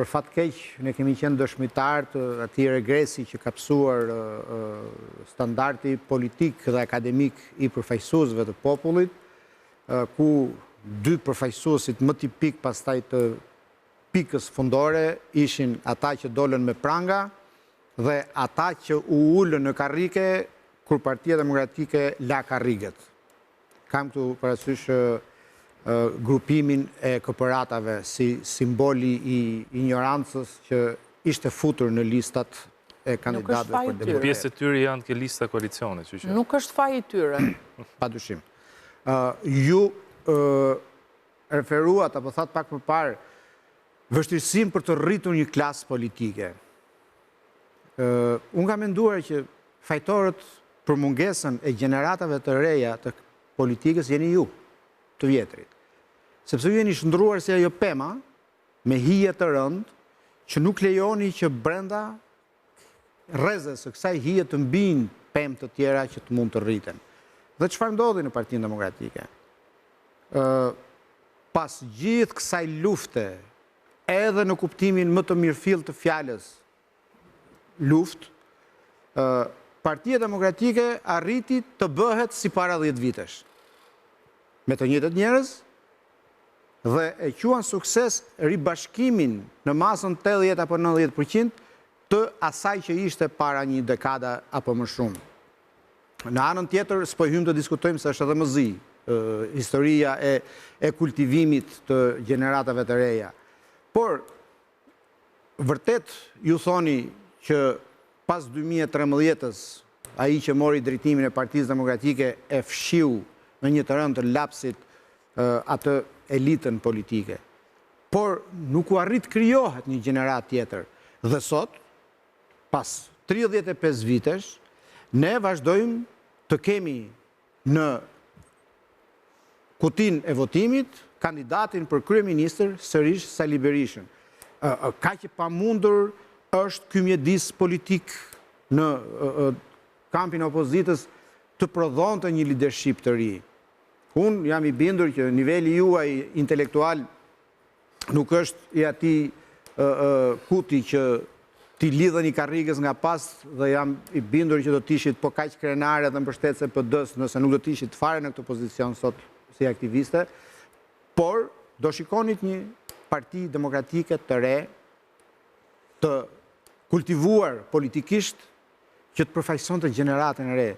për fat keq, ne kemi qenë dëshmitar të atij regresi që ka psuar standardi politik dhe akademik i përfaqësuesve të popullit, ku dy përfaqësuesit më tipik pastaj të pikës fundore ishin ata që dolën me pranga dhe ata që u ulën në karrige kur Partia Demokratike la karriget. Kam këtu parasysh grupimin e kooperatave si simboli i ignorancës që ishte futur në listat e kandidatëve për deputet. Pjesë e tyre janë ke lista koalicionit. Nuk është faji i tyre. Padyshim. Ju referuat apo thatë pak më parë vështirësim për të rritur një klasë politike. Unë kam menduar që fajtorët për mungesën e gjeneratave të reja të politikës jeni ju, të vjetrit. Sepse ju jeni shndruar si ajo pema, me hije të rënd, që nuk lejoni që brenda rrezës së kësaj hije të mbijnë pemë të tjera që të mund të rriten. Dhe çfarë ndodhi në Partinë Demokratike? Pas gjithë kësaj lufte, edhe në kuptimin më të mirëfill të fjalës luftë, Partia Demokratike arriti të bëhet si para 10 vitesh. Me të njëjtët njerëz dhe e quan sukses ribashkimin në masën 80 apo 90% të asaj që ishte para një dekada apo më shumë. Në anën tjetër, s'po hym të diskutojmë se është edhe mëzi, historia e kultivimit të gjeneratave të reja. Por, vërtet ju thoni që pas 2013-ës, ai që mori drejtimin e Partisë Demokratike e fshiu në një të rënd të lapsit atë elitën politike. Por nuk u arrit krijohet një gjenerat tjetër. Dhe sot, pas 35 vitesh, ne vazhdojmë të kemi në kutin e votimit kandidatin për kryeministër sërish Sali Berishën. Ka që pamundur është ky mjedis politik në kampin e opozitës të prodhonte një leadership të ri. Unë jam i bindur që niveli juaj intelektual nuk është i atij kuti që ti lidheni karrigës nga pas dhe jam i bindur që do t'ishit po kaq krenare dhe mbështetëse PD-s nëse nuk do t'ishit fare në këtë pozicion sot si aktiviste, por do shikonit një parti demokratike të re, të kultivuar politikisht që të përfaqësonte gjeneratën e re.